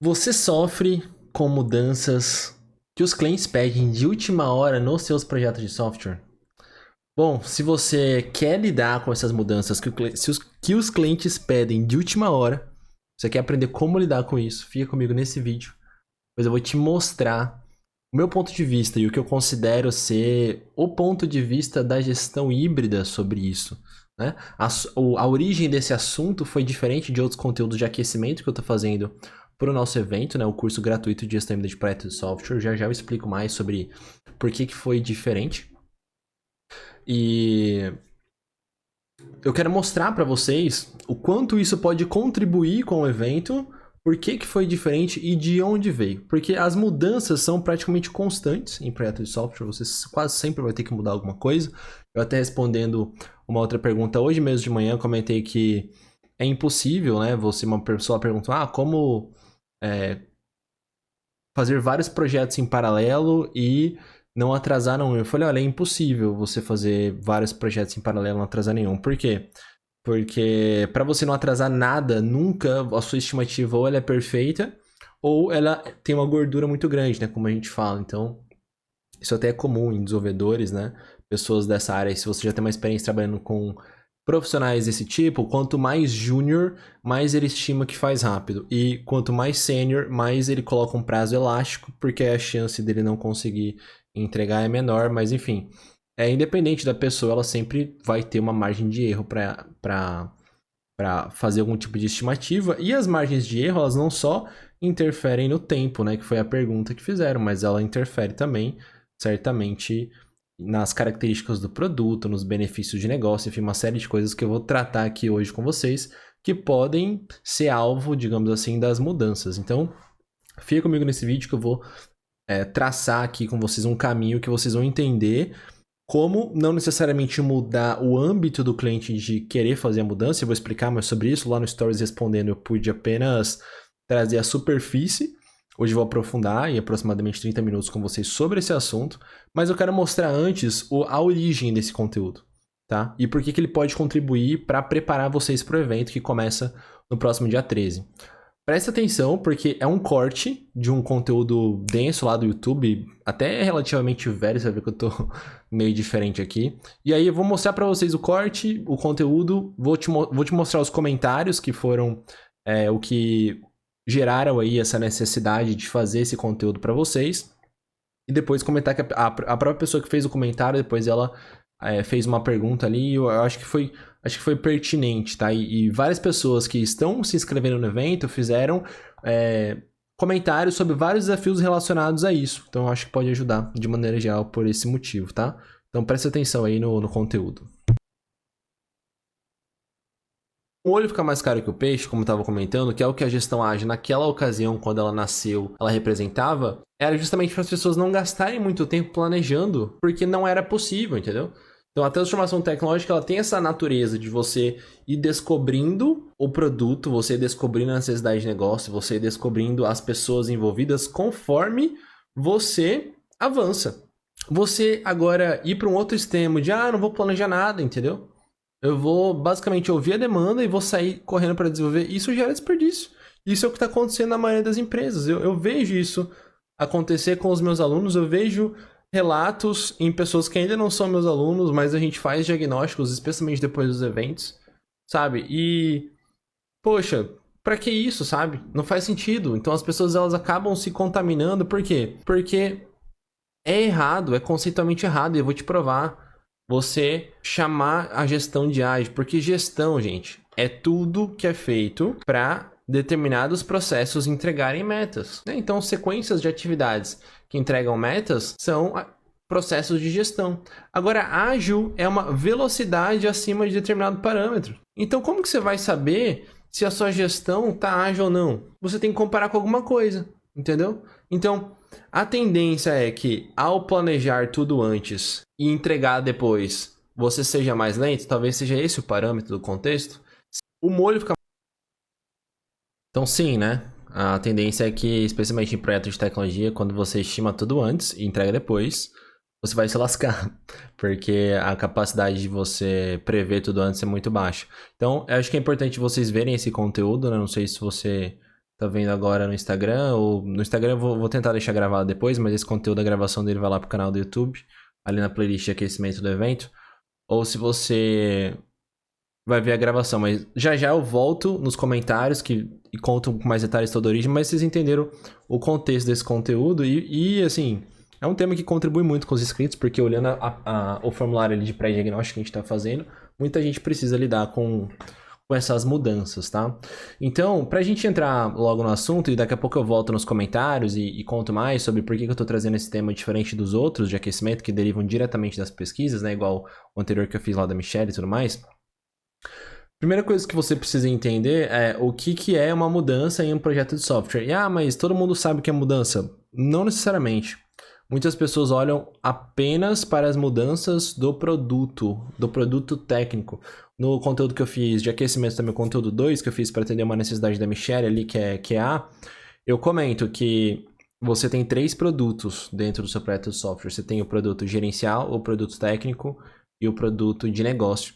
Você sofre com mudanças que os clientes pedem de última hora nos seus projetos de software? Bom, se você quer lidar com essas mudanças que os clientes pedem de última hora, você quer aprender como lidar com isso, fica comigo nesse vídeo, pois eu vou te mostrar o meu ponto de vista e o que eu considero ser o ponto de vista da gestão híbrida sobre isso. Né? A origem desse assunto foi diferente de outros conteúdos de aquecimento que eu estou fazendo para o nosso evento, né? O curso gratuito de gestão híbrida de projetos de software. Já já eu explico mais sobre por que foi diferente. E eu quero mostrar para vocês o quanto isso pode contribuir com o evento, por que foi diferente e de onde veio. Porque as mudanças são praticamente constantes em projetos de software, você quase sempre vai ter que mudar alguma coisa. Eu até respondendo uma outra pergunta hoje mesmo de manhã, comentei que é impossível, né? Uma pessoa perguntou, como fazer vários projetos em paralelo e não atrasar nenhum. Eu falei, olha, é impossível você fazer vários projetos em paralelo e não atrasar nenhum. Por quê? Porque para você não atrasar nada, nunca a sua estimativa ou ela é perfeita ou ela tem uma gordura muito grande, né? Como a gente fala. Então, isso até é comum em desenvolvedores, né? Pessoas dessa área. Se você já tem uma experiência trabalhando com profissionais desse tipo, quanto mais júnior, mais ele estima que faz rápido. E quanto mais sênior, mais ele coloca um prazo elástico, porque a chance dele não conseguir entregar é menor. Mas enfim, independente da pessoa, ela sempre vai ter uma margem de erro para fazer algum tipo de estimativa. E as margens de erro, elas não só interferem no tempo, né? Que foi a pergunta que fizeram, mas ela interfere também, certamente, nas características do produto, nos benefícios de negócio, enfim, uma série de coisas que eu vou tratar aqui hoje com vocês, que podem ser alvo, digamos assim, das mudanças. Então, fica comigo nesse vídeo que eu vou traçar aqui com vocês um caminho que vocês vão entender como não necessariamente mudar o âmbito do cliente de querer fazer a mudança. Eu vou explicar mais sobre isso. Lá no Stories Respondendo eu pude apenas trazer a superfície. Hoje eu vou aprofundar em aproximadamente 30 minutos com vocês sobre esse assunto. Mas eu quero mostrar antes a origem desse conteúdo, tá? E por que ele pode contribuir para preparar vocês para o evento que começa no próximo dia 13. Presta atenção, porque é um corte de um conteúdo denso lá do YouTube, até relativamente velho, você vai ver que eu tô meio diferente aqui. E aí eu vou mostrar pra vocês o corte, o conteúdo, vou te mostrar os comentários que foram o que geraram aí essa necessidade de fazer esse conteúdo pra vocês. E depois comentar que a própria pessoa que fez o comentário, depois ela fez uma pergunta ali, eu acho que foi pertinente, tá? E várias pessoas que estão se inscrevendo no evento fizeram comentários sobre vários desafios relacionados a isso. Então eu acho que pode ajudar de maneira geral por esse motivo, tá? Então presta atenção aí no conteúdo. O olho fica mais caro que o peixe, como eu estava comentando, que é o que a gestão age naquela ocasião, quando ela nasceu, ela representava, era justamente para as pessoas não gastarem muito tempo planejando, porque não era possível, entendeu? Então a transformação tecnológica ela tem essa natureza de você ir descobrindo o produto, você ir descobrindo a necessidade de negócio, você ir descobrindo as pessoas envolvidas conforme você avança. Você agora ir para um outro extremo de não vou planejar nada, entendeu? Eu vou basicamente ouvir a demanda e vou sair correndo para desenvolver. Isso gera desperdício. Isso é o que está acontecendo na maioria das empresas. Eu vejo isso acontecer com os meus alunos, eu vejo relatos em pessoas que ainda não são meus alunos, mas a gente faz diagnósticos, especialmente depois dos eventos, sabe? E, poxa, para que isso, sabe? Não faz sentido. Então as pessoas elas acabam se contaminando, por quê? Porque é errado, é conceitualmente errado, e eu vou te provar. Você chamar a gestão de ágil, porque gestão, gente, é tudo que é feito para determinados processos entregarem metas. Né? Então, sequências de atividades que entregam metas são processos de gestão. Agora, ágil é uma velocidade acima de determinado parâmetro. Então, como que você vai saber se a sua gestão está ágil ou não? Você tem que comparar com alguma coisa, entendeu? Então, a tendência é que, ao planejar tudo antes e entregar depois, você seja mais lento, talvez seja esse o parâmetro do contexto. O molho fica... Então sim, né? A tendência é que, especialmente em projetos de tecnologia, quando você estima tudo antes e entrega depois, você vai se lascar, porque a capacidade de você prever tudo antes é muito baixa. Então, eu acho que é importante vocês verem esse conteúdo, né? Não sei se você tá vendo agora no Instagram, ou no Instagram eu vou tentar deixar gravado depois, mas esse conteúdo da gravação dele vai lá pro canal do YouTube, ali na playlist de aquecimento do evento. Ou se você vai ver a gravação, mas já já eu volto nos comentários e conto com mais detalhes toda a origem, mas vocês entenderam o contexto desse conteúdo assim, é um tema que contribui muito com os inscritos, porque olhando o formulário ali de pré-diagnóstico que a gente está fazendo, muita gente precisa lidar com essas mudanças, tá? Então, pra gente entrar logo no assunto, e daqui a pouco eu volto nos comentários e conto mais sobre por que eu tô trazendo esse tema diferente dos outros de aquecimento que derivam diretamente das pesquisas, né? Igual o anterior que eu fiz lá da Michelle e tudo mais. Primeira coisa que você precisa entender é o que é uma mudança em um projeto de software. Mas todo mundo sabe o que é mudança? Não necessariamente. Muitas pessoas olham apenas para as mudanças do produto técnico. No conteúdo que eu fiz de aquecimento também, o conteúdo 2, que eu fiz para atender uma necessidade da Michelle ali, que é QA, eu comento que você tem 3 produtos dentro do seu projeto de software. Você tem o produto gerencial, o produto técnico e o produto de negócio.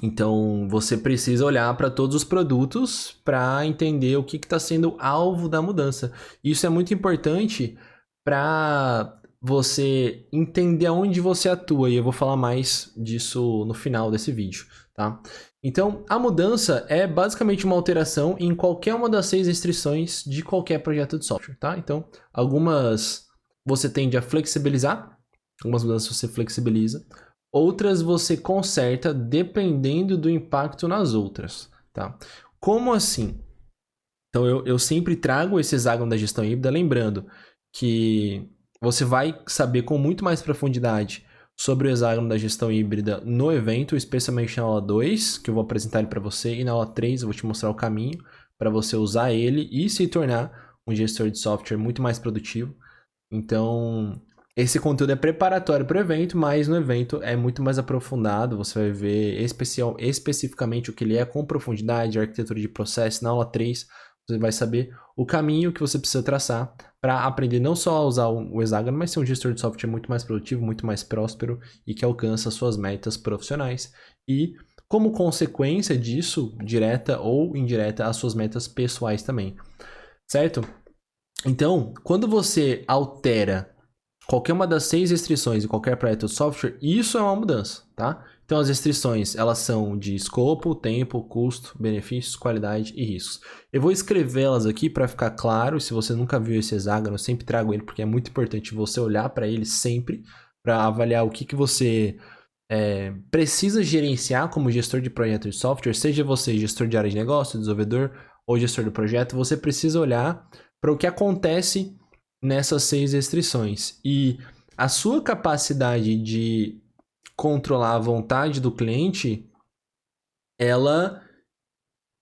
Então, você precisa olhar para todos os produtos para entender o que está sendo alvo da mudança. Isso é muito importante para você entender aonde você atua, e eu vou falar mais disso no final desse vídeo, tá? Então, a mudança é basicamente uma alteração em qualquer uma das 6 restrições de qualquer projeto de software, tá? Então, algumas você tende a flexibilizar, algumas mudanças você flexibiliza, outras você conserta dependendo do impacto nas outras, tá? Como assim? Então eu sempre trago esse hexágono da gestão híbrida, lembrando que você vai saber com muito mais profundidade sobre o hexágono da gestão híbrida no evento, especialmente na aula 2, que eu vou apresentar ele para você, e na aula 3 eu vou te mostrar o caminho para você usar ele e se tornar um gestor de software muito mais produtivo. Então, esse conteúdo é preparatório para o evento, mas no evento é muito mais aprofundado. Você vai ver especificamente o que ele é com profundidade, a arquitetura de processo. Na aula 3, você vai saber o caminho que você precisa traçar para aprender não só a usar o hexágono, mas ser um gestor de software muito mais produtivo, muito mais próspero e que alcança suas metas profissionais. E, como consequência disso, direta ou indireta, as suas metas pessoais também. Certo? Então, quando você altera qualquer uma das 6 restrições de qualquer projeto de software, isso é uma mudança, tá? Então, as restrições, elas são de escopo, tempo, custo, benefícios, qualidade e riscos. Eu vou escrevê-las aqui para ficar claro. Se você nunca viu esse hexágono, eu sempre trago ele porque é muito importante você olhar para ele sempre para avaliar o que você precisa gerenciar como gestor de projeto de software, seja você gestor de área de negócio, desenvolvedor ou gestor do projeto, você precisa olhar para o que acontece nessas 6 restrições. E a sua capacidade de controlar a vontade do cliente, ela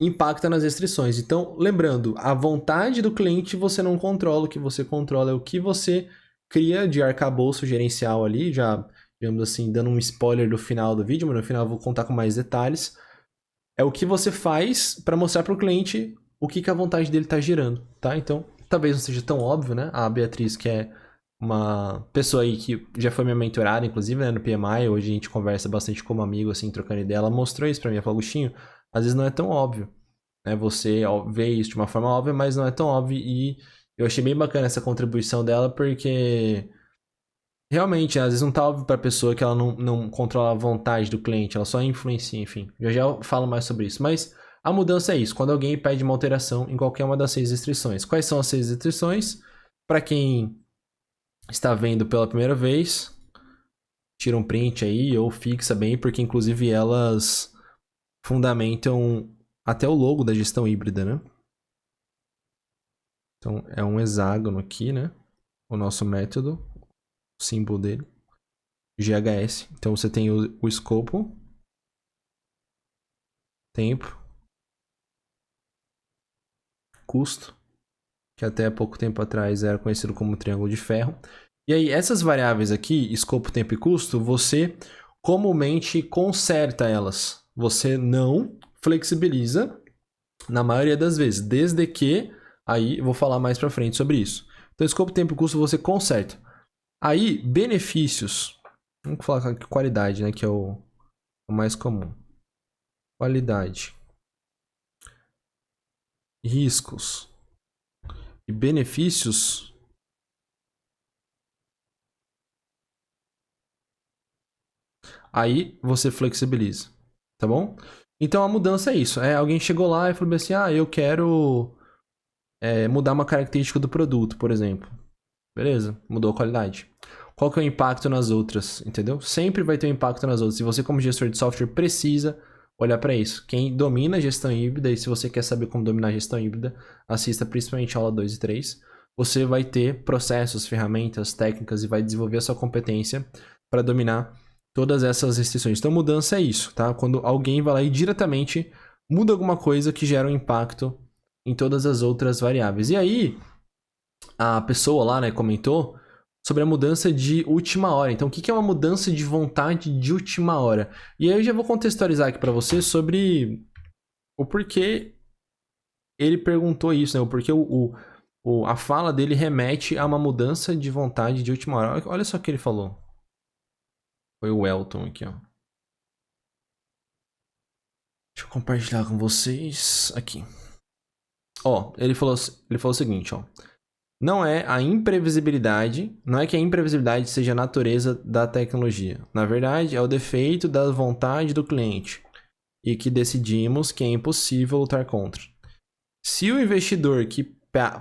impacta nas restrições. Então, lembrando, a vontade do cliente você não controla, o que você controla é o que você cria de arcabouço gerencial ali, já, digamos assim, dando um spoiler do final do vídeo, mas no final eu vou contar com mais detalhes. É o que você faz para mostrar para o cliente o que a vontade dele está girando, tá? Então, talvez não seja tão óbvio, né? A Beatriz, que é uma pessoa aí que já foi minha mentorada, inclusive, né, no PMI, hoje a gente conversa bastante como amigo, assim, trocando ideia, ela mostrou isso para mim, ela falou, Agostinho, às vezes não é tão óbvio, né? Você vê isso de uma forma óbvia, mas não é tão óbvio, e eu achei bem bacana essa contribuição dela, porque realmente, às vezes não tá óbvio pra pessoa que ela não controla a vontade do cliente, ela só influencia, enfim. Já já eu falo mais sobre isso. Mas a mudança é isso, quando alguém pede uma alteração em qualquer uma das 6 restrições. Quais são as 6 restrições? Para quem está vendo pela primeira vez, tira um print aí ou fixa bem, porque inclusive elas fundamentam até o logo da gestão híbrida, né? Então é um hexágono aqui, né? O nosso método, o símbolo dele. GHS. Então você tem o escopo, tempo, custo, que até pouco tempo atrás era conhecido como triângulo de ferro. E aí, essas variáveis aqui, escopo, tempo e custo, você comumente conserta elas. Você não flexibiliza na maioria das vezes, desde que, aí eu vou falar mais pra frente sobre isso. Então, escopo, tempo e custo você conserta. Aí, benefícios. Vamos falar com qualidade, né, que é o mais comum. Qualidade. Riscos. e benefícios, aí você flexibiliza, tá bom? Então a mudança é isso. Alguém chegou lá e falou assim, eu quero mudar uma característica do produto, por exemplo. Beleza, mudou a qualidade. Qual que é o impacto nas outras, entendeu? Sempre vai ter um impacto nas outras. E você, como gestor de software, precisa olhar para isso. Quem domina a gestão híbrida, e se você quer saber como dominar a gestão híbrida, assista principalmente a aula 2 e 3. Você vai ter processos, ferramentas, técnicas e vai desenvolver a sua competência para dominar todas essas restrições. Então, mudança é isso, tá? Quando alguém vai lá e diretamente muda alguma coisa que gera um impacto em todas as outras variáveis. E aí, a pessoa lá, né, comentou sobre a mudança de última hora. Então, o que é uma mudança de vontade de última hora? E aí eu já vou contextualizar aqui para você sobre o porquê ele perguntou isso, né? O porquê a fala dele remete a uma mudança de vontade de última hora. Olha só o que ele falou. Foi o Elton aqui, ó. Deixa eu compartilhar com vocês aqui. Ó, ele falou o seguinte, ó. Não é que a imprevisibilidade seja a natureza da tecnologia. Na verdade, é o defeito da vontade do cliente e que decidimos que é impossível lutar contra. Se o investidor que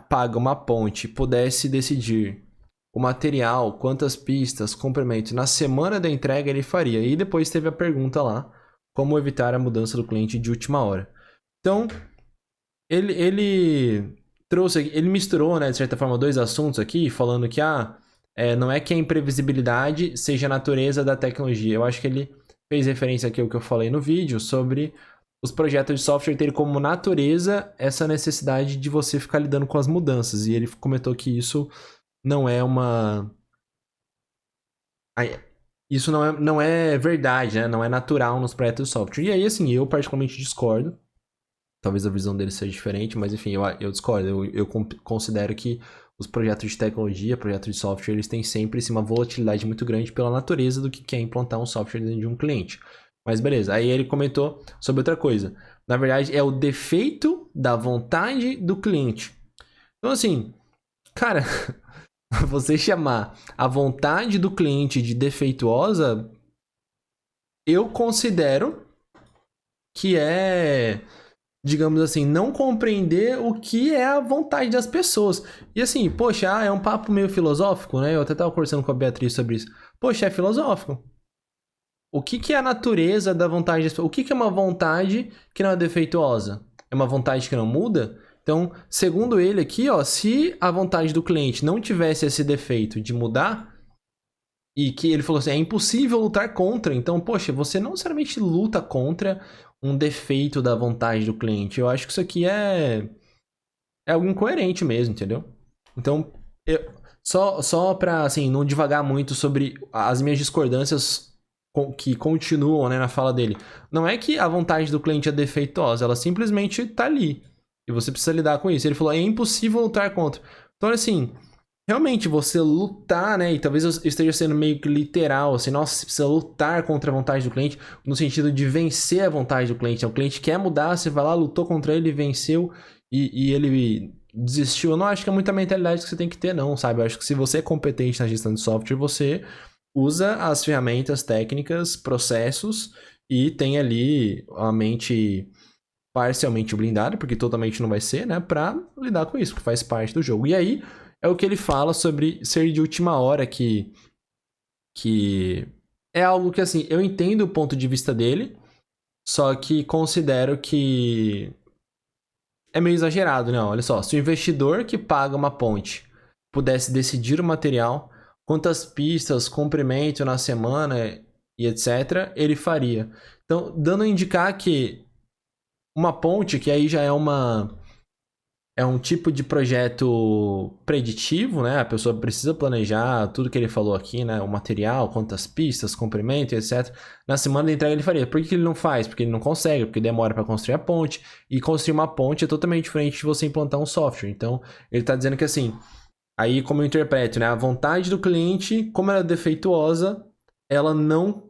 paga uma ponte pudesse decidir o material, quantas pistas, comprimento, na semana da entrega ele faria. E depois teve a pergunta lá, como evitar a mudança do cliente de última hora. Então, ele misturou, né, de certa forma, dois assuntos aqui, falando que não é que a imprevisibilidade seja a natureza da tecnologia. Eu acho que ele fez referência aqui ao que eu falei no vídeo sobre os projetos de software terem como natureza essa necessidade de você ficar lidando com as mudanças. E ele comentou que isso não é uma... Isso não é verdade, né? Não é natural nos projetos de software. E aí, assim, eu particularmente discordo. Talvez a visão dele seja diferente, mas enfim, eu discordo. Eu considero que os projetos de tecnologia, projetos de software, eles têm sempre uma volatilidade muito grande pela natureza do que é implantar um software dentro de um cliente. Mas beleza, aí ele comentou sobre outra coisa. Na verdade, é o defeito da vontade do cliente. Então assim, cara, você chamar a vontade do cliente de defeituosa, eu considero que digamos assim, não compreender o que é a vontade das pessoas. E assim, poxa, é um papo meio filosófico, né? Eu até tava conversando com a Beatriz sobre isso. Poxa, é filosófico. O que é a natureza da vontade das pessoas? O que é uma vontade que não é defeituosa? É uma vontade que não muda? Então, segundo ele aqui, ó, se a vontade do cliente não tivesse esse defeito de mudar, e que ele falou assim, é impossível lutar contra. Então, poxa, você não necessariamente luta contra um defeito da vontade do cliente. Eu acho que isso aqui é algo incoerente mesmo, entendeu? Então, só pra, assim, não divagar muito sobre as minhas discordâncias que continuam, né, na fala dele. Não é que a vontade do cliente é defeituosa, ela simplesmente tá ali. E você precisa lidar com isso. Ele falou, é impossível lutar contra. Então, assim, realmente, você lutar, né? E talvez eu esteja sendo meio que literal, assim, nossa, você precisa lutar contra a vontade do cliente, no sentido de vencer a vontade do cliente. O cliente quer mudar, você vai lá, lutou contra ele, venceu, e ele desistiu. Eu não acho que é muita mentalidade que você tem que ter, não, sabe? Eu acho que se você é competente na gestão de software, você usa as ferramentas técnicas, processos, e tem ali a mente parcialmente blindada, porque totalmente não vai ser, né? Pra lidar com isso, que faz parte do jogo. E aí, é o que ele fala sobre ser de última hora, que é algo que, assim, eu entendo o ponto de vista dele, só que considero que é meio exagerado, né? Olha só, se o investidor que paga uma ponte pudesse decidir o material, quantas pistas, comprimento na semana e etc., ele faria. Então, dando a indicar que uma ponte, que aí já é um tipo de projeto preditivo, né? A pessoa precisa planejar tudo que ele falou aqui, né? O material, quantas pistas, comprimento, etc. Na semana da entrega ele faria. Por que ele não faz? Porque ele não consegue, porque demora para construir a ponte. E construir uma ponte é totalmente diferente de você implantar um software. Então, ele está dizendo que assim, aí como eu interpreto, né? A vontade do cliente, como ela é defeituosa, ela não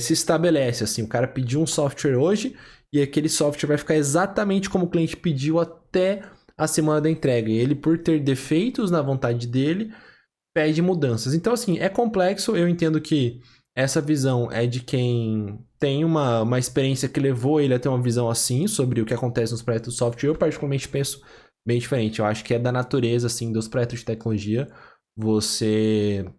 se estabelece. Assim, o cara pediu um software hoje e aquele software vai ficar exatamente como o cliente pediu até a semana da entrega. E ele, por ter defeitos na vontade dele, pede mudanças. Então, assim, é complexo. Eu entendo que essa visão é de quem tem uma experiência que levou ele a ter uma visão assim sobre o que acontece nos projetos de software. Eu, particularmente, penso bem diferente. Eu acho que é da natureza, assim, dos projetos de tecnologia você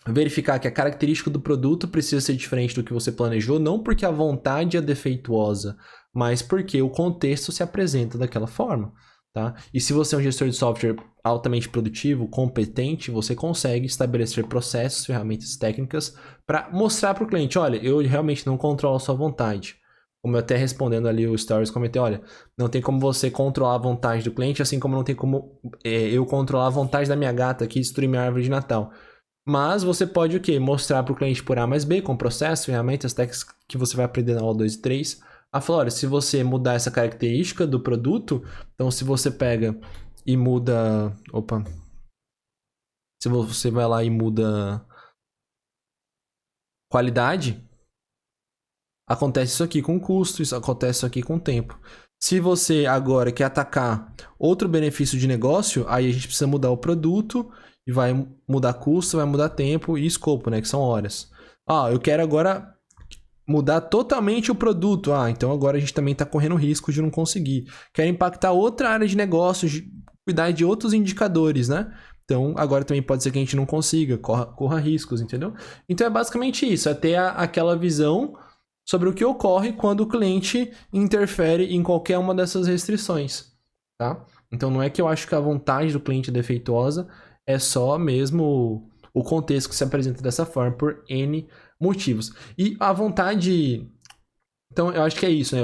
verificar que a característica do produto precisa ser diferente do que você planejou, não porque a vontade é defeituosa, mas porque o contexto se apresenta daquela forma. Tá? E se você é um gestor de software altamente produtivo, competente, você consegue estabelecer processos, ferramentas técnicas para mostrar para o cliente, olha, eu realmente não controlo a sua vontade. Como eu até respondendo ali o Stories, comentei, olha, não tem como você controlar a vontade do cliente, assim como não tem como eu controlar a vontade da minha gata aqui destruir minha árvore de Natal. Mas você pode o quê? Mostrar para o cliente por A mais B, com processos, ferramentas, técnicas que você vai aprender na aula 2 e 3. A falar, olha, se você mudar essa característica do produto, então se você pega e muda... Opa. Se você vai lá e muda qualidade, acontece isso aqui com custo, isso acontece isso aqui com tempo. Se você agora quer atacar outro benefício de negócio, aí a gente precisa mudar o produto e vai mudar custo, vai mudar tempo e escopo, né? Que são horas. Ah, eu quero agora mudar totalmente o produto. Ah, então agora a gente também está correndo risco de não conseguir. Quero impactar outra área de negócio, cuidar de outros indicadores, né? Então agora também pode ser que a gente não consiga, corra riscos, entendeu? Então é basicamente isso, é ter aquela visão sobre o que ocorre quando o cliente interfere em qualquer uma dessas restrições, tá? Então não é que eu acho que a vontade do cliente é defeituosa, é só mesmo o contexto que se apresenta dessa forma por N motivos. E a vontade... Então eu acho que é isso, né?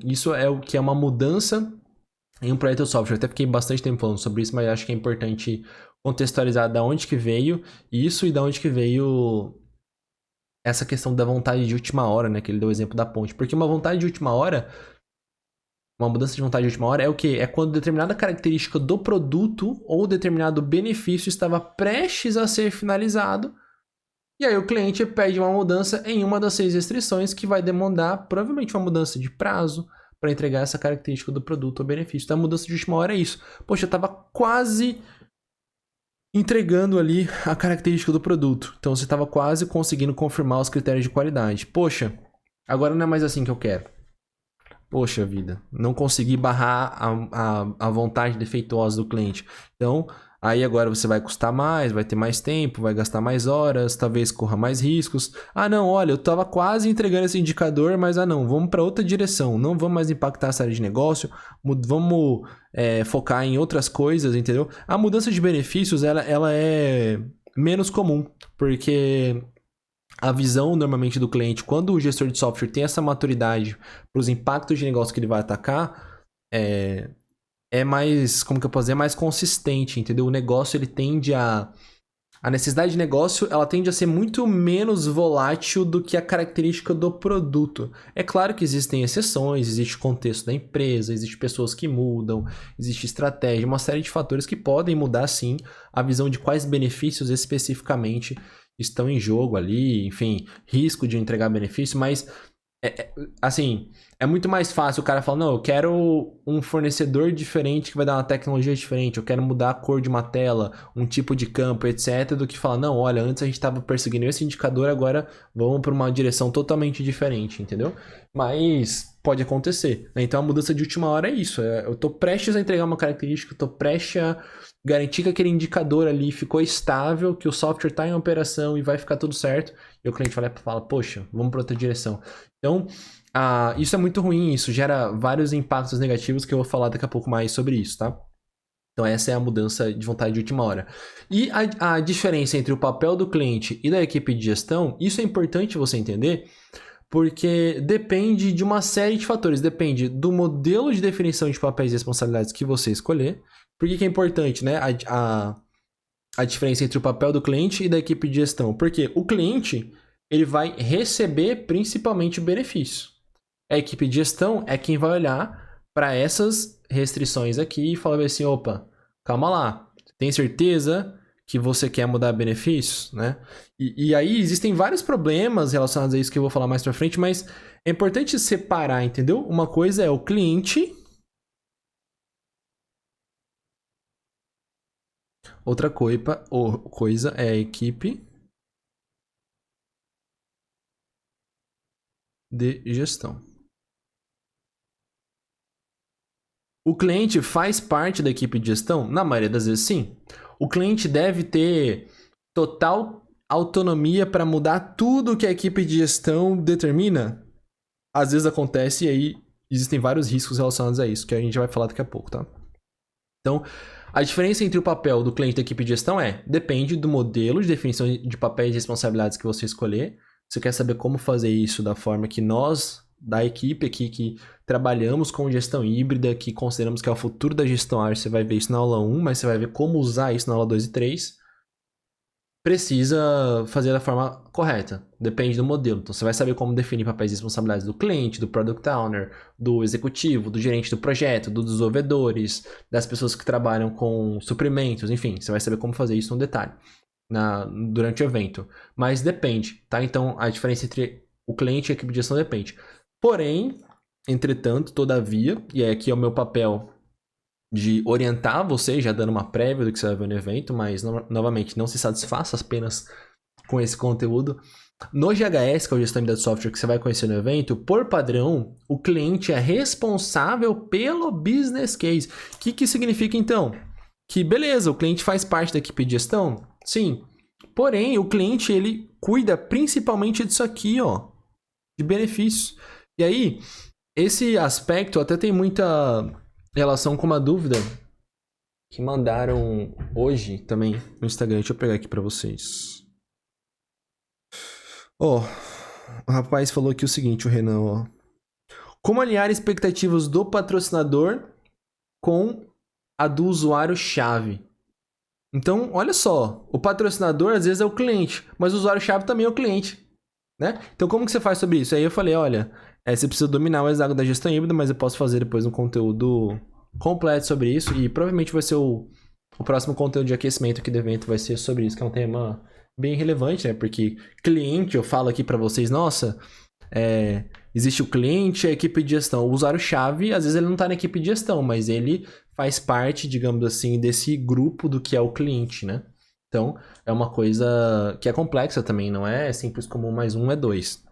Isso é o que é uma mudança em um projeto de software. Eu até fiquei bastante tempo falando sobre isso, mas acho que é importante contextualizar da onde que veio isso e da onde que veio essa questão da vontade de última hora, né? Que ele deu o exemplo da ponte. Porque uma vontade de última hora, uma mudança de vontade de última hora é o quê? É quando determinada característica do produto ou determinado benefício estava prestes a ser finalizado. E aí o cliente pede uma mudança em uma das 6 restrições que vai demandar provavelmente uma mudança de prazo para entregar essa característica do produto ou benefício. Então a mudança de última hora é isso. Poxa, eu estava quase entregando ali a característica do produto. Então você estava quase conseguindo confirmar os critérios de qualidade. Poxa, agora não é mais assim que eu quero. Poxa vida, não consegui barrar a vontade defeituosa do cliente. Então, aí agora você vai custar mais, vai ter mais tempo, vai gastar mais horas, talvez corra mais riscos. Ah não, olha, eu estava quase entregando esse indicador, mas não, vamos para outra direção. Não vamos mais impactar essa área de negócio, vamos focar em outras coisas, entendeu? A mudança de benefícios, ela é menos comum, porque... A visão, normalmente, do cliente, quando o gestor de software tem essa maturidade para os impactos de negócio que ele vai atacar, é mais, como que eu posso dizer, é mais consistente, entendeu? O negócio, ele tende a... A necessidade de negócio, ela tende a ser muito menos volátil do que a característica do produto. É claro que existem exceções, existe o contexto da empresa, existe pessoas que mudam, existe estratégia, uma série de fatores que podem mudar, sim, a visão de quais benefícios especificamente estão em jogo ali, enfim, risco de entregar benefício, mas assim, é muito mais fácil o cara falar, não, eu quero um fornecedor diferente que vai dar uma tecnologia diferente, eu quero mudar a cor de uma tela, um tipo de campo, etc, do que falar, não, olha, antes a gente estava perseguindo esse indicador, agora vamos para uma direção totalmente diferente, entendeu? Mas pode acontecer, né? Então a mudança de última hora é isso, eu tô prestes a entregar uma característica, eu tô prestes a garantir que aquele indicador ali ficou estável, que o software está em operação e vai ficar tudo certo, e o cliente fala, poxa, vamos para outra direção. Então, isso é muito ruim, isso gera vários impactos negativos que eu vou falar daqui a pouco mais sobre isso, tá? Então essa é a mudança de vontade de última hora. E a diferença entre o papel do cliente e da equipe de gestão, isso é importante você entender, porque depende de uma série de fatores. Depende do modelo de definição de papéis e responsabilidades que você escolher. Por que é importante, né? A diferença entre o papel do cliente e da equipe de gestão. Porque o cliente, ele vai receber principalmente benefício. A equipe de gestão é quem vai olhar para essas restrições aqui e falar assim, opa, calma lá, tem certeza que você quer mudar benefícios, né? E aí existem vários problemas relacionados a isso que eu vou falar mais pra frente, mas é importante separar, entendeu? Uma coisa é o cliente Outra coisa é a equipe de gestão. O cliente faz parte da equipe de gestão? Na maioria das vezes, sim. O cliente deve ter total autonomia para mudar tudo que a equipe de gestão determina? Às vezes acontece e aí existem vários riscos relacionados a isso, que a gente vai falar daqui a pouco, tá? Então, a diferença entre o papel do cliente e da equipe de gestão depende do modelo de definição de papéis e responsabilidades que você escolher. Você quer saber como fazer isso da forma que nós, da equipe aqui, que trabalhamos com gestão híbrida, que consideramos que é o futuro da gestão ágil, você vai ver isso na aula 1, mas você vai ver como usar isso na aula 2 e 3. Precisa fazer da forma correta. Depende do modelo. Então, você vai saber como definir papéis e responsabilidades do cliente, do product owner, do executivo, do gerente do projeto, dos desenvolvedores, das pessoas que trabalham com suprimentos, enfim. Você vai saber como fazer isso no detalhe durante o evento. Mas depende, tá? Então, a diferença entre o cliente e a equipe de gestão depende. Porém, entretanto, todavia, e aqui é o meu papel de orientar você, já dando uma prévia do que você vai ver no evento, mas, novamente, não se satisfaça apenas com esse conteúdo. No GHS, que é o Gestão de Software que você vai conhecer no evento, por padrão, o cliente é responsável pelo business case. O que significa, então? Que, beleza, o cliente faz parte da equipe de gestão? Sim. Porém, o cliente, ele cuida principalmente disso aqui, ó, de benefícios. E aí, esse aspecto até tem muita relação com uma dúvida que mandaram hoje também no Instagram. Deixa eu pegar aqui pra vocês. Ó, o rapaz falou aqui o seguinte, o Renan, ó. Como alinhar expectativas do patrocinador com a do usuário-chave? Então, olha só, o patrocinador às vezes é o cliente, mas o usuário-chave também é o cliente, né? Então, como que você faz sobre isso? Aí eu falei, olha, você precisa dominar o hexágono da gestão híbrida, mas eu posso fazer depois um conteúdo completo sobre isso e provavelmente vai ser o próximo conteúdo de aquecimento aqui do evento vai ser sobre isso, que é um tema bem relevante, né? Porque cliente, eu falo aqui para vocês, nossa, existe o cliente e a equipe de gestão. O usuário-chave, às vezes ele não está na equipe de gestão, mas ele faz parte, digamos assim, desse grupo do que é o cliente, né? Então, é uma coisa que é complexa também, não é simples como 1 mais 1 é 2.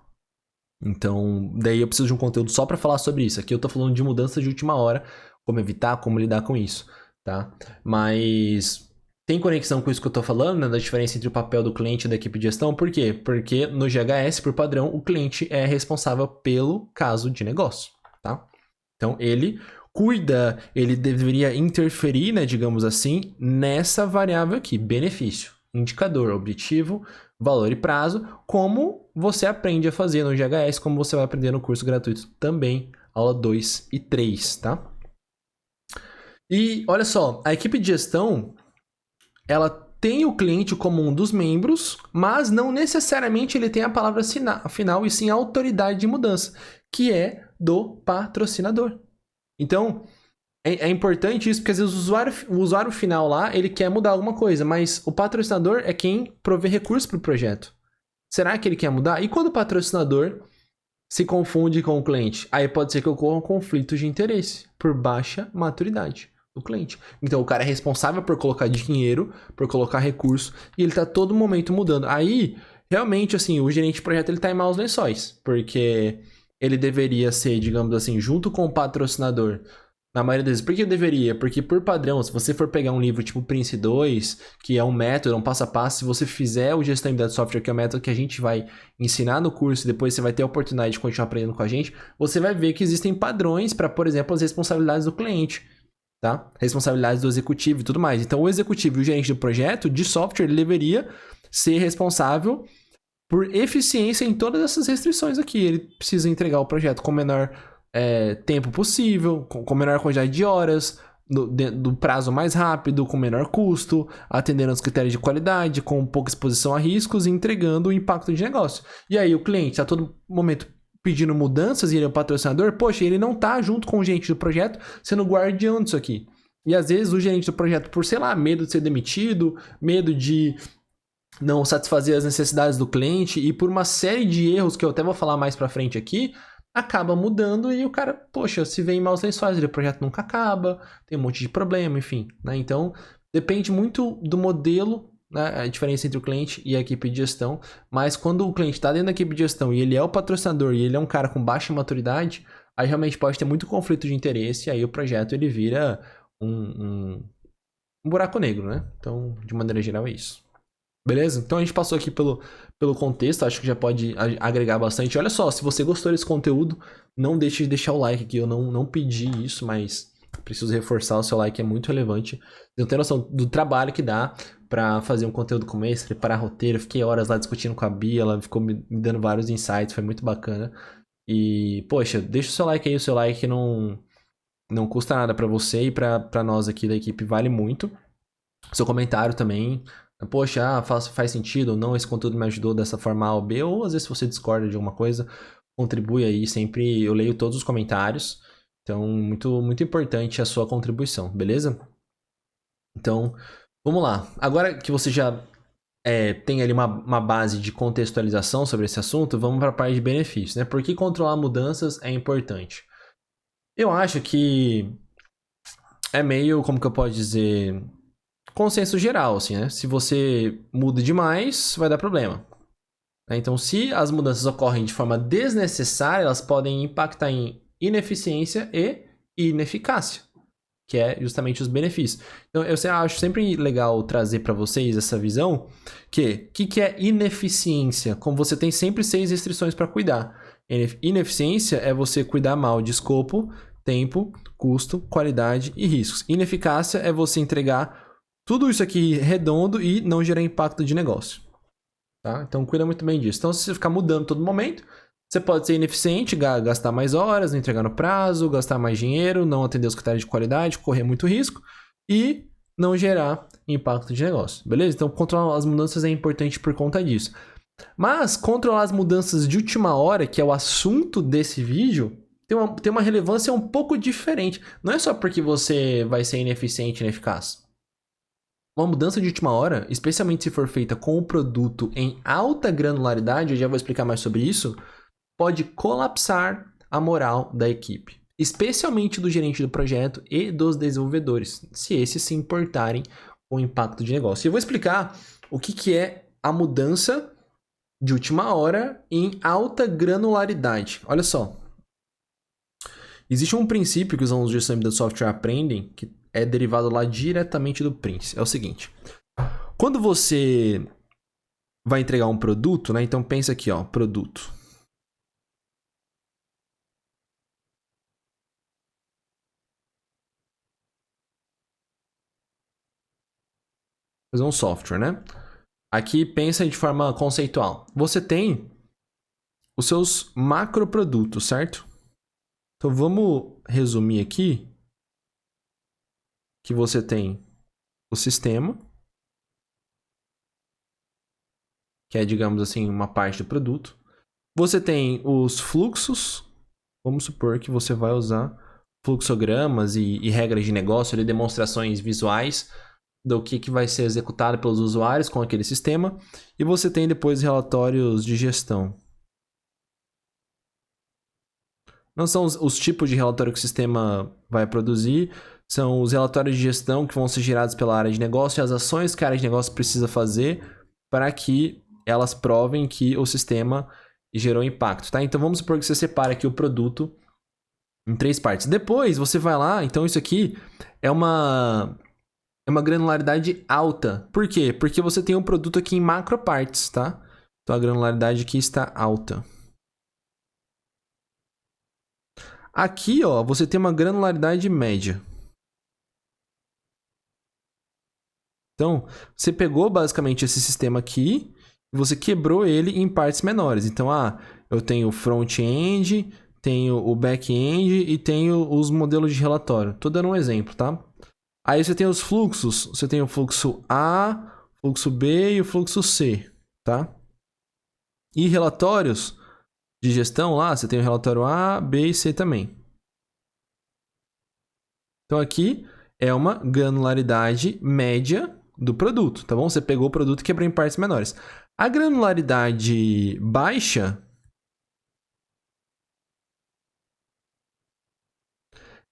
Então, daí eu preciso de um conteúdo só para falar sobre isso. Aqui eu tô falando de mudança de última hora, como evitar, como lidar com isso, tá? Mas tem conexão com isso que eu tô falando, né? Da diferença entre o papel do cliente e da equipe de gestão. Por quê? Porque no GHS, por padrão, o cliente é responsável pelo caso de negócio, tá? Então, ele cuida, ele deveria interferir, né, digamos assim, nessa variável aqui, benefício, indicador, objetivo, valor e prazo, como você aprende a fazer no GHS, como você vai aprender no curso gratuito também, aula 2 e 3, tá? E olha só, a equipe de gestão, ela tem o cliente como um dos membros, mas não necessariamente ele tem a palavra final e sim a autoridade de mudança, que é do patrocinador. Então, é importante isso, porque às vezes o usuário final lá, ele quer mudar alguma coisa, mas o patrocinador é quem provê recursos para o projeto. Será que ele quer mudar? E quando o patrocinador se confunde com o cliente? Aí pode ser que ocorra um conflito de interesse por baixa maturidade do cliente. Então, o cara é responsável por colocar dinheiro, por colocar recurso, e ele está todo momento mudando. Aí, realmente, assim, o gerente de projeto, ele tá em maus lençóis, porque ele deveria ser, digamos assim, junto com o patrocinador, na maioria das vezes. Por que eu deveria? Porque, por padrão, se você for pegar um livro tipo Prince 2, que é um método, um passo a passo, se você fizer o Gestão de Software, que é o método que a gente vai ensinar no curso, e depois você vai ter a oportunidade de continuar aprendendo com a gente, você vai ver que existem padrões para, por exemplo, as responsabilidades do cliente, tá? Responsabilidades do executivo e tudo mais. Então, o executivo e o gerente do projeto de software, ele deveria ser responsável por eficiência em todas essas restrições aqui. Ele precisa entregar o projeto com o menor tempo possível, com menor quantidade de horas, do prazo mais rápido, com menor custo, atendendo aos critérios de qualidade, com pouca exposição a riscos e entregando o impacto de negócio. E aí o cliente está a todo momento pedindo mudanças e ele é o patrocinador, poxa, ele não está junto com o gerente do projeto sendo guardião disso aqui. E às vezes o gerente do projeto, por, sei lá, medo de ser demitido, medo de não satisfazer as necessidades do cliente e por uma série de erros que eu até vou falar mais pra frente aqui, acaba mudando e o cara, poxa, se vê em maus lençóis, o projeto nunca acaba, tem um monte de problema, enfim, né? Então, Depende muito do modelo, né, a diferença entre o cliente e a equipe de gestão, mas quando o cliente está dentro da equipe de gestão e ele é o patrocinador e ele é um cara com baixa maturidade, aí realmente pode ter muito conflito de interesse e aí o projeto ele vira um buraco negro, né? Então, de maneira geral, é isso. Beleza? Então a gente passou aqui pelo contexto, acho que já pode agregar bastante. Olha só, se você gostou desse conteúdo, não deixe de deixar o like aqui. Eu não pedi isso, mas preciso reforçar, o seu like é muito relevante. Você não tem noção do trabalho que dá pra fazer um conteúdo como esse, preparar roteiro. Eu fiquei horas lá discutindo com a Bia, ela ficou me dando vários insights, foi muito bacana. E, poxa, deixa o seu like aí, o seu like não custa nada pra você e pra nós aqui da equipe, vale muito. Seu comentário também. Poxa, faz sentido ou não, esse conteúdo me ajudou dessa forma A ou B, ou às vezes se você discorda de alguma coisa, contribui aí, sempre eu leio todos os comentários, então muito importante a sua contribuição, beleza? Então, vamos lá. Agora que você já tem ali uma base de contextualização sobre esse assunto, vamos para a parte de benefícios, né? Por que controlar mudanças é importante? Eu acho que é meio, como que eu posso dizer, consenso geral, assim, né? Se você muda demais, vai dar problema. Então, se as mudanças ocorrem de forma desnecessária, elas podem impactar em ineficiência e ineficácia, que é justamente os benefícios. Então, eu acho sempre legal trazer para vocês essa visão que é ineficiência? Como você tem sempre 6 restrições para cuidar. Ineficiência é você cuidar mal de escopo, tempo, custo, qualidade e riscos. Ineficácia é você entregar tudo isso aqui redondo e não gerar impacto de negócio. Tá? Então cuida muito bem disso. Então se você ficar mudando todo momento, você pode ser ineficiente, gastar mais horas, não entregar no prazo, gastar mais dinheiro, não atender os critérios de qualidade, correr muito risco e não gerar impacto de negócio, beleza? Então controlar as mudanças é importante por conta disso. Mas controlar as mudanças de última hora, que é o assunto desse vídeo, tem uma relevância um pouco diferente. Não é só porque você vai ser ineficiente e ineficaz. Uma mudança de última hora, especialmente se for feita com o produto em alta granularidade, eu já vou explicar mais sobre isso, pode colapsar a moral da equipe, especialmente do gerente do projeto e dos desenvolvedores, se esses se importarem com o impacto de negócio. E eu vou explicar o que é a mudança de última hora em alta granularidade. Olha só. Existe um princípio que os alunos de gestão de software aprendem, que é derivado lá diretamente do Prince. É o seguinte. Quando você vai entregar um produto, né? Então pensa aqui, ó, produto. Fazer um software, né? Aqui pensa de forma conceitual. Você tem os seus macroprodutos, certo? Então vamos resumir aqui que você tem o sistema, que é, digamos assim, uma parte do produto. Você tem os fluxos. Vamos supor que você vai usar fluxogramas e regras de negócio, ali, demonstrações visuais do que vai ser executado pelos usuários com aquele sistema. E você tem depois relatórios de gestão. Não são os tipos de relatório que o sistema vai produzir, são os relatórios de gestão que vão ser gerados pela área de negócio e as ações que a área de negócio precisa fazer para que elas provem que o sistema gerou impacto, tá? Então vamos supor que você separa aqui o produto em 3 partes. Depois você vai lá, então isso aqui é uma granularidade alta. Por quê? Porque você tem um produto aqui em macro partes, tá? Então a granularidade aqui está alta. Aqui, ó, você tem uma granularidade média. Então, você pegou basicamente esse sistema aqui e você quebrou ele em partes menores. Então, eu tenho o front-end, tenho o back-end e tenho os modelos de relatório. Tô dando um exemplo, tá? Aí você tem os fluxos. Você tem o fluxo A, fluxo B e o fluxo C, tá? E relatórios de gestão lá, você tem o relatório A, B e C também. Então aqui é uma granularidade média do produto, tá bom? Você pegou o produto e quebrou em partes menores. A granularidade baixa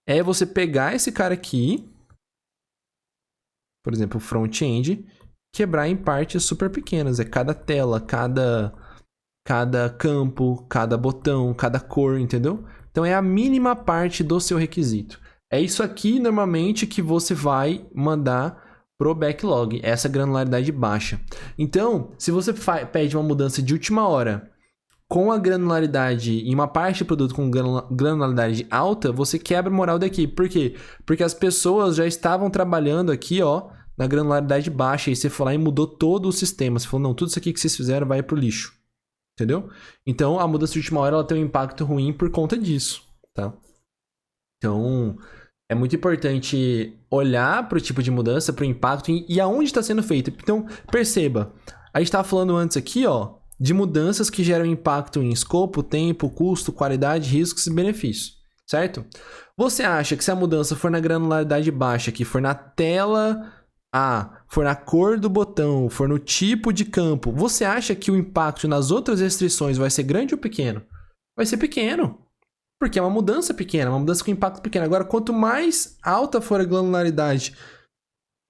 é você pegar esse cara aqui por exemplo, front-end, quebrar em partes super pequenas. É cada tela, cada campo, cada botão, cada cor, entendeu? Então é a mínima parte do seu requisito. É isso aqui, normalmente, que você vai mandar pro backlog, essa granularidade baixa. Então, se você pede uma mudança de última hora com a granularidade em uma parte do produto com granularidade alta, você quebra a moral da equipe. Por quê? Porque as pessoas já estavam trabalhando aqui, ó, na granularidade baixa, e você foi lá e mudou todo o sistema. Você falou, não, tudo isso aqui que vocês fizeram vai pro lixo. Entendeu? Então, a mudança de última hora ela tem um impacto ruim por conta disso, tá? Então, é muito importante olhar para o tipo de mudança, para o impacto e aonde está sendo feito. Então, perceba, a gente estava falando antes aqui, ó, de mudanças que geram impacto em escopo, tempo, custo, qualidade, riscos e benefícios, certo? Você acha que se a mudança for na granularidade baixa, que for na tela for na cor do botão, for no tipo de campo, você acha que o impacto nas outras restrições vai ser grande ou pequeno? Vai ser pequeno. Porque é uma mudança pequena, uma mudança com impacto pequeno. Agora, quanto mais alta for a granularidade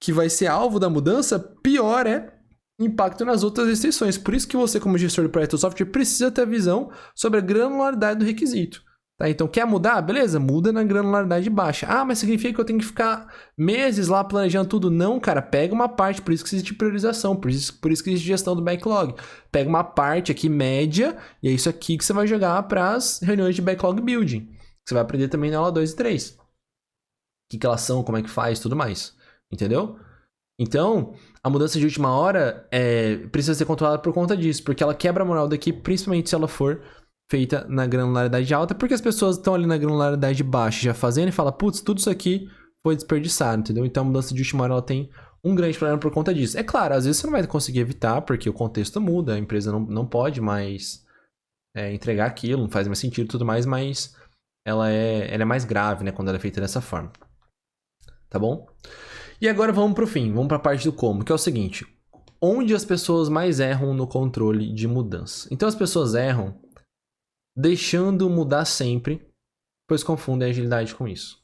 que vai ser alvo da mudança, pior é o impacto nas outras restrições. Por isso que você, como gestor de projeto de software, precisa ter a visão sobre a granularidade do requisito. Tá? Então, quer mudar? Beleza, muda na granularidade baixa. Ah, mas significa que eu tenho que ficar meses lá planejando tudo? Não, cara, pega uma parte, por isso que existe priorização, por isso que existe gestão do backlog. Pega uma parte aqui média, e é isso aqui que você vai jogar para as reuniões de backlog building. Você vai aprender também na aula 2 e 3. O que elas são, como é que faz, tudo mais. Entendeu? Então, a mudança de última hora precisa ser controlada por conta disso, porque ela quebra a moral da equipe, principalmente se ela for feita na granularidade alta, porque as pessoas estão ali na granularidade baixa já fazendo e falam, putz, tudo isso aqui foi desperdiçado, entendeu? Então a mudança de última hora ela tem um grande problema por conta disso. É claro, às vezes você não vai conseguir evitar, porque o contexto muda, a empresa não pode mais entregar aquilo, não faz mais sentido e tudo mais, mas ela é mais grave, né, quando ela é feita dessa forma. Tá bom? E agora vamos pro fim, vamos pra parte do como, que é o seguinte, onde as pessoas mais erram no controle de mudança? Então as pessoas erram deixando mudar sempre, pois confundem a agilidade com isso.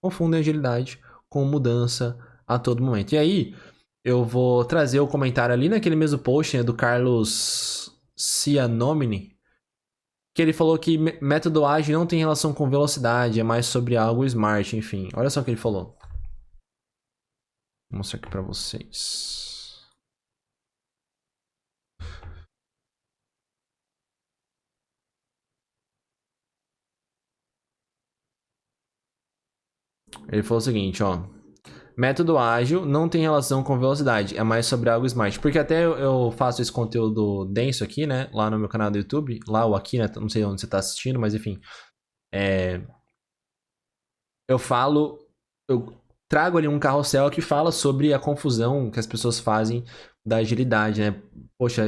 Confundem a agilidade com mudança a todo momento. E aí, eu vou trazer o comentário ali naquele mesmo post, né, do Carlos Cianomini, que ele falou que método ágil não tem relação com velocidade, é mais sobre algo smart, enfim. Olha só o que ele falou. Vou mostrar aqui pra vocês. Ele falou o seguinte, ó. Método ágil não tem relação com velocidade, é mais sobre algo smart. Porque até eu faço esse conteúdo denso aqui, né? Lá no meu canal do YouTube. Lá ou aqui, né? Não sei onde você tá assistindo, mas enfim. Eu trago ali um carrossel que fala sobre a confusão que as pessoas fazem da agilidade, né? Poxa,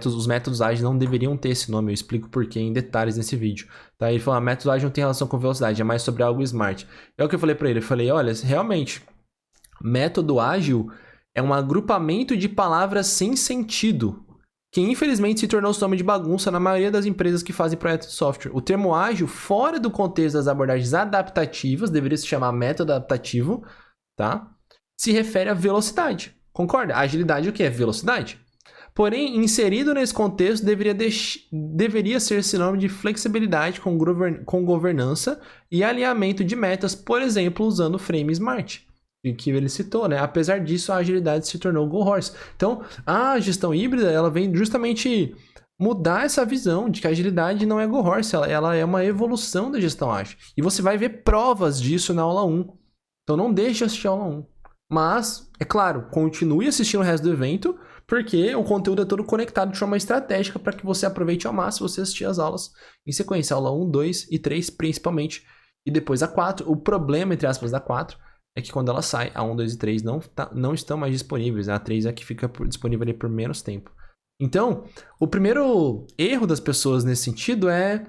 os métodos ágeis não deveriam ter esse nome, eu explico por quê em detalhes nesse vídeo. Tá? Ele falou, método ágil não tem relação com velocidade, é mais sobre algo smart. É o que eu falei pra ele, eu falei, olha, realmente, método ágil é um agrupamento de palavras sem sentido, que infelizmente se tornou nome de bagunça na maioria das empresas que fazem projetos de software. O termo ágil, fora do contexto das abordagens adaptativas, deveria se chamar método adaptativo, tá? Se refere à velocidade. Concorda? Agilidade o que é? Velocidade. Porém, inserido nesse contexto, deveria ser sinônimo de flexibilidade com governança e alinhamento de metas, por exemplo, usando o frame Smart, que ele citou, né? Apesar disso, a agilidade se tornou Go Horse. Então, a gestão híbrida, ela vem justamente mudar essa visão de que a agilidade não é Go Horse, ela é uma evolução da gestão ágil. E você vai ver provas disso na aula 1. Então, não deixe de assistir a aula 1. Mas, é claro, continue assistindo o resto do evento, porque o conteúdo é todo conectado de forma estratégica para que você aproveite ao máximo você assistir as aulas em sequência, aula 1, 2 e 3 principalmente, e depois a 4. O problema, entre aspas, da 4 é que quando ela sai, a 1, 2 e 3 não estão mais disponíveis, a 3 é a que fica disponível ali por menos tempo. Então, o primeiro erro das pessoas nesse sentido é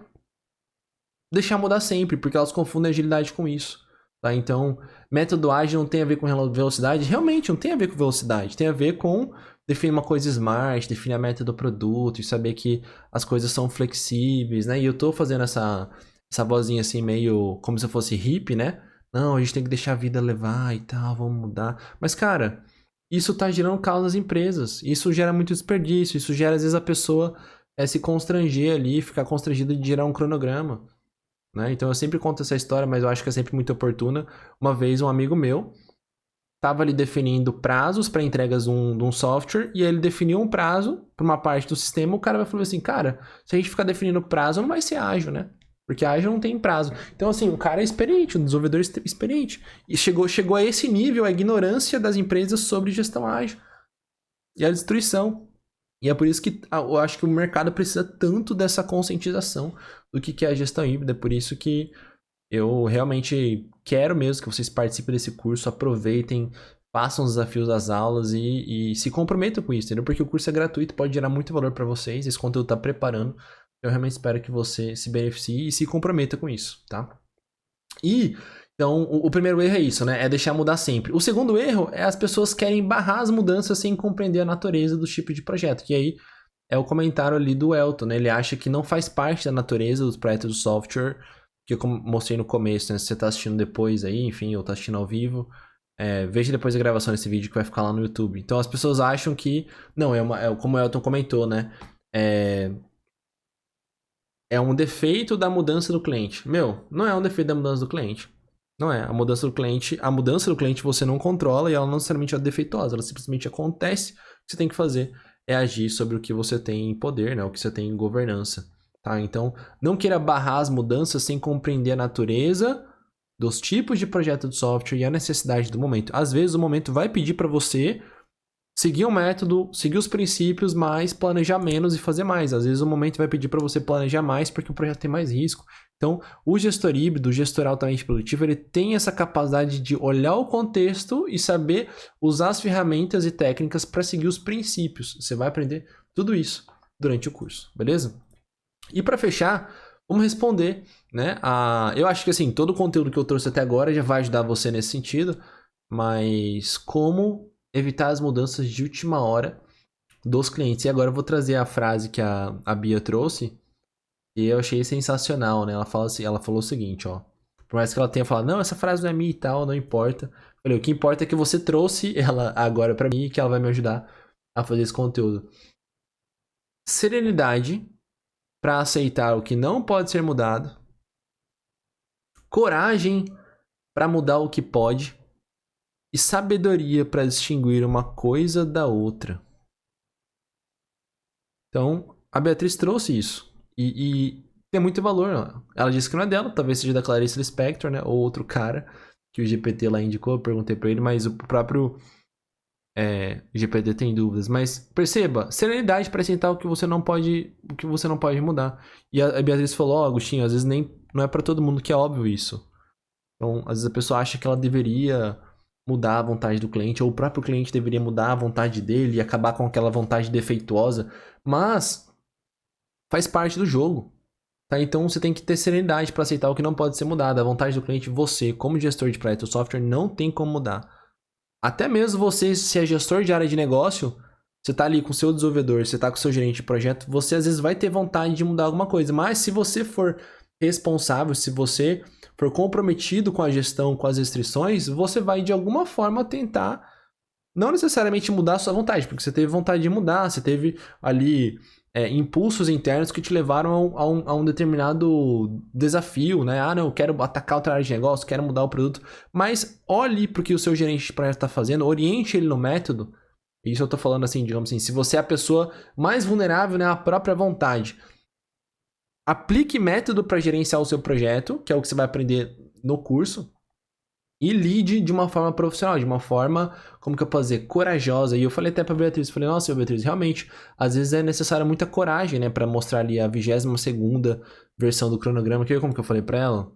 deixar mudar sempre, porque elas confundem agilidade com isso. Tá? Então, método ágil não tem a ver com velocidade, realmente não tem a ver com velocidade, tem a ver com definir uma coisa smart, definir a meta do produto e saber que as coisas são flexíveis, né? E eu tô fazendo essa vozinha assim meio como se eu fosse hippie, né? Não, a gente tem que deixar a vida levar e tal, vamos mudar. Mas, cara, isso tá gerando caos nas empresas. Isso gera muito desperdício. Isso gera, às vezes, a pessoa se constranger ali, ficar constrangida de gerar um cronograma. Né? Então eu sempre conto essa história, mas eu acho que é sempre muito oportuna. Uma vez um amigo meu estava ali definindo prazos para entregas de um software e ele definiu um prazo para uma parte do sistema. O cara vai falar assim, cara, se a gente ficar definindo prazo, não vai ser ágil, né? Porque ágil não tem prazo. Então, assim, o cara é experiente, um desenvolvedor experiente. E chegou a esse nível a ignorância das empresas sobre gestão ágil e a destruição. E é por isso que eu acho que o mercado precisa tanto dessa conscientização do que é a gestão híbrida. É por isso que eu realmente quero mesmo que vocês participem desse curso, aproveitem, façam os desafios das aulas e se comprometam com isso, entendeu? Porque o curso é gratuito, pode gerar muito valor para vocês, esse conteúdo está preparando. Eu realmente espero que você se beneficie e se comprometa com isso, tá? Então, o primeiro erro é isso, né? É deixar mudar sempre. O segundo erro é as pessoas querem barrar as mudanças sem compreender a natureza do tipo de projeto, que aí é o comentário ali do Elton, né? Ele acha que não faz parte da natureza dos projetos de software, que eu mostrei no começo, né? Se você está assistindo depois aí, enfim, ou está assistindo ao vivo, veja depois a gravação desse vídeo que vai ficar lá no YouTube. Então as pessoas acham que, não, como o Elton comentou, né? É um defeito da mudança do cliente. Meu, não é um defeito da mudança do cliente. Não é. A mudança do cliente você não controla e ela não necessariamente é defeituosa, ela simplesmente acontece. O que você tem que fazer é agir sobre o que você tem em poder, né? O que você tem em governança. Tá? Então, não queira barrar as mudanças sem compreender a natureza dos tipos de projeto de software e a necessidade do momento. Às vezes o momento vai pedir para você seguir um método, seguir os princípios, mas planejar menos e fazer mais. Às vezes o momento vai pedir para você planejar mais porque o projeto tem mais risco. Então, o gestor híbrido, o gestor altamente produtivo, ele tem essa capacidade de olhar o contexto e saber usar as ferramentas e técnicas para seguir os princípios. Você vai aprender tudo isso durante o curso, beleza? E para fechar, vamos responder, né? Eu acho que assim, todo o conteúdo que eu trouxe até agora já vai ajudar você nesse sentido, mas como evitar as mudanças de última hora dos clientes. E agora eu vou trazer a frase que a Bia trouxe, e eu achei sensacional, né? Ela falou o seguinte, ó. Por mais que ela tenha falado, não, essa frase não é minha e tal, não importa. Eu falei, o que importa é que você trouxe ela agora pra mim e que ela vai me ajudar a fazer esse conteúdo. Serenidade para aceitar o que não pode ser mudado. Coragem para mudar o que pode. E sabedoria para distinguir uma coisa da outra. Então, a Beatriz trouxe isso. E tem muito valor. Ela disse que não é dela, talvez seja da Clarice Lispector, né? Ou outro cara que o GPT lá indicou, eu perguntei pra ele, mas o próprio GPT tem dúvidas. Mas perceba, serenidade para aceitar o que você não pode mudar. E a Beatriz falou, Agostinho, às vezes nem não é para todo mundo que é óbvio isso. Então, às vezes a pessoa acha que ela deveria mudar a vontade do cliente, ou o próprio cliente deveria mudar a vontade dele e acabar com aquela vontade defeituosa. Mas faz parte do jogo. Tá? Então você tem que ter serenidade para aceitar o que não pode ser mudado. A vontade do cliente, você, como gestor de projeto software, não tem como mudar. Até mesmo você, se é gestor de área de negócio, você tá ali com o seu desenvolvedor, você tá com o seu gerente de projeto, você às vezes vai ter vontade de mudar alguma coisa. Mas se você for responsável, se você for comprometido com a gestão, com as restrições, você vai de alguma forma tentar não necessariamente mudar a sua vontade, porque você teve vontade de mudar, você teve ali impulsos internos que te levaram a um determinado desafio, né? Ah, não, eu quero atacar outra área de negócio, quero mudar o produto, mas olhe para o que o seu gerente de projeto está fazendo, oriente ele no método. Isso eu tô falando assim, digamos assim, se você é a pessoa mais vulnerável, né, à própria vontade, aplique método para gerenciar o seu projeto, que é o que você vai aprender no curso, e lide de uma forma profissional, de uma forma, como que eu posso dizer, corajosa. E eu falei até pra Beatriz, falei, nossa, Beatriz, realmente, às vezes é necessária muita coragem, né, pra mostrar ali a 22ª versão do cronograma, que como que eu falei pra ela?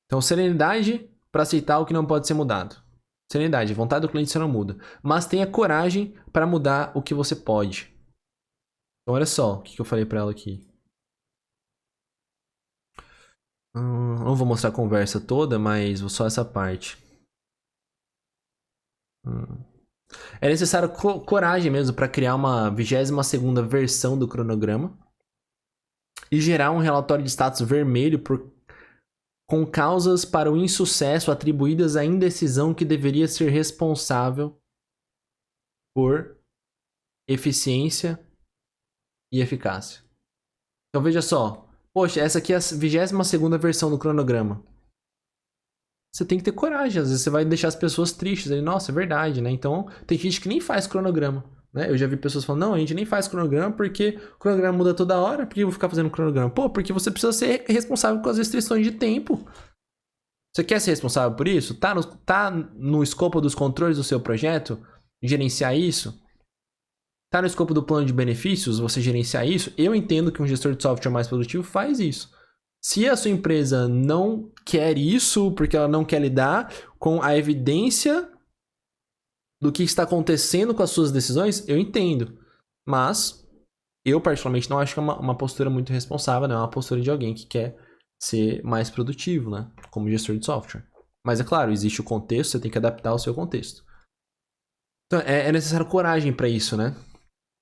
Então, serenidade pra aceitar o que não pode ser mudado. Serenidade, vontade do cliente você não muda. Mas tenha coragem pra mudar o que você pode. Então, olha só o que eu falei pra ela aqui. Não vou mostrar a conversa toda, mas só essa parte. É necessário coragem mesmo para criar uma 22ª versão do cronograma e gerar um relatório de status vermelho com causas para o insucesso atribuídas à indecisão que deveria ser responsável por eficiência e eficácia. Então veja só, poxa, essa aqui é a 22ª versão do cronograma. Você tem que ter coragem, às vezes você vai deixar as pessoas tristes. Aí, nossa, é verdade, né? Então, tem gente que nem faz cronograma, né? Eu já vi pessoas falando, não, a gente nem faz cronograma porque o cronograma muda toda hora, por que eu vou ficar fazendo cronograma? Pô, porque você precisa ser responsável com as restrições de tempo. Você quer ser responsável por isso? Tá no escopo dos controles do seu projeto gerenciar isso? Tá no escopo do plano de benefícios você gerenciar isso? Eu entendo que um gestor de software mais produtivo faz isso. Se a sua empresa não quer isso, porque ela não quer lidar com a evidência do que está acontecendo com as suas decisões, eu entendo. Mas eu, particularmente, não acho que é uma postura muito responsável, não é uma postura de alguém que quer ser mais produtivo, né? Como gestor de software. Mas é claro, existe o contexto, você tem que adaptar ao seu contexto. Então, é necessário coragem para isso, né?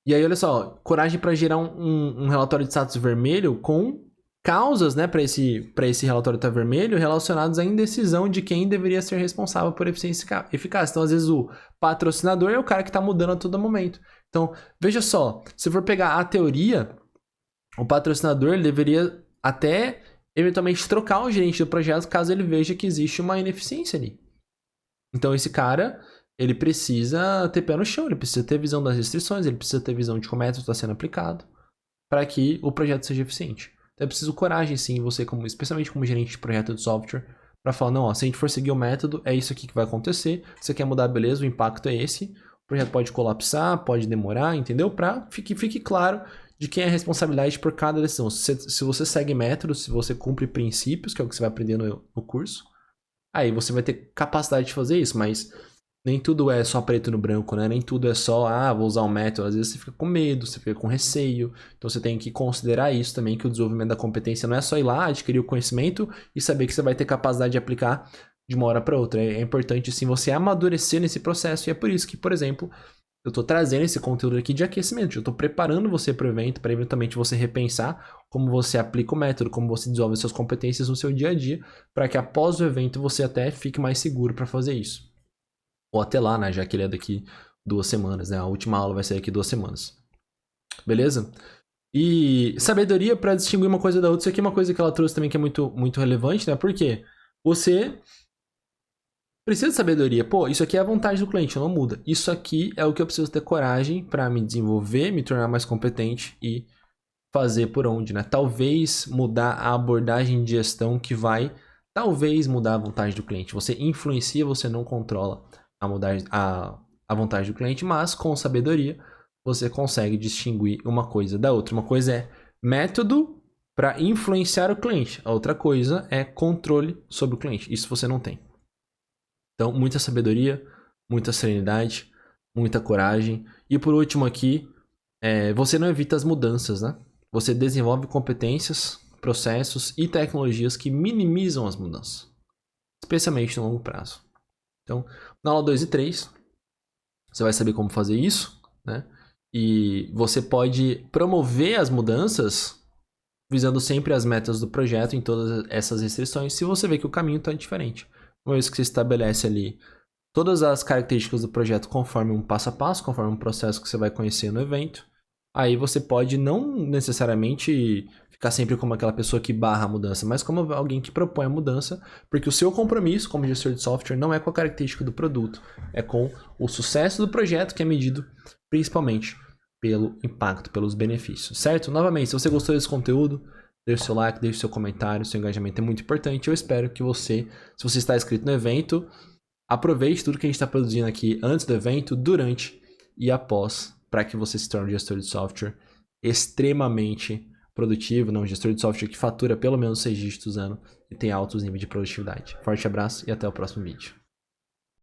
E aí, olha só, coragem para gerar um relatório de status vermelho com causas, né, para esse relatório estar vermelho relacionados à indecisão de quem deveria ser responsável por eficiência e eficácia. Então, às vezes, o patrocinador é o cara que está mudando a todo momento. Então, veja só, se for pegar a teoria, o patrocinador ele deveria até, eventualmente, trocar o gerente do projeto caso ele veja que existe uma ineficiência ali. Então, esse cara, ele precisa ter pé no chão, ele precisa ter visão das restrições, ele precisa ter visão de como o método está sendo aplicado para que o projeto seja eficiente. Então é preciso coragem, sim, você, especialmente como gerente de projeto de software, para falar, não, ó, se a gente for seguir o método, é isso aqui que vai acontecer. Você quer mudar, beleza, o impacto é esse. O projeto pode colapsar, pode demorar, entendeu? Para que fique claro de quem é a responsabilidade por cada decisão. Se você segue métodos, se você cumpre princípios, que é o que você vai aprender no curso, aí você vai ter capacidade de fazer isso, mas nem tudo é só preto no branco, né? Nem tudo é só, vou usar um método. Às vezes você fica com medo, você fica com receio. Então você tem que considerar isso também, que o desenvolvimento da competência não é só ir lá, adquirir o conhecimento e saber que você vai ter capacidade de aplicar de uma hora para outra. É importante, sim, você amadurecer nesse processo. E é por isso que, por exemplo, eu estou trazendo esse conteúdo aqui de aquecimento. Eu estou preparando você para o evento, para eventualmente você repensar como você aplica o método, como você desenvolve suas competências no seu dia a dia, para que após o evento você até fique mais seguro para fazer isso. Ou até lá, né? Já que ele é daqui 2 semanas, né? A última aula vai ser daqui 2 semanas. Beleza? E sabedoria para distinguir uma coisa da outra. Isso aqui é uma coisa que ela trouxe também que é muito, muito relevante, né? Porque você precisa de sabedoria. Pô, isso aqui é a vontade do cliente, não muda. Isso aqui é o que eu preciso ter coragem para me desenvolver, me tornar mais competente e fazer por onde, né? Talvez mudar a abordagem de gestão que vai, talvez mudar a vontade do cliente. Você influencia, você não controla a vontade do cliente, mas com sabedoria você consegue distinguir uma coisa da outra. Uma coisa é método para influenciar o cliente, a outra coisa é controle sobre o cliente. Isso você não tem. Então, muita sabedoria, muita serenidade, muita coragem. E por último aqui, você não evita as mudanças, né? Você desenvolve competências, processos e tecnologias que minimizam as mudanças, especialmente no longo prazo. Então, na aula 2 e 3, você vai saber como fazer isso, né? E você pode promover as mudanças visando sempre as metas do projeto em todas essas restrições, se você vê que o caminho está diferente. Uma vez que você estabelece ali todas as características do projeto conforme um passo a passo, conforme um processo que você vai conhecer no evento, aí você pode não necessariamente ficar sempre como aquela pessoa que barra a mudança, mas como alguém que propõe a mudança, porque o seu compromisso como gestor de software não é com a característica do produto, é com o sucesso do projeto, que é medido principalmente pelo impacto, pelos benefícios, certo? Novamente, se você gostou desse conteúdo, deixe seu like, deixe seu comentário, seu engajamento é muito importante. Eu espero que você, se você está inscrito no evento, aproveite tudo que a gente está produzindo aqui antes do evento, durante e após, para que você se torne um gestor de software extremamente produtivo, um gestor de software que fatura pelo menos 6 dígitos ano e tem altos níveis de produtividade. Forte abraço e até o próximo vídeo.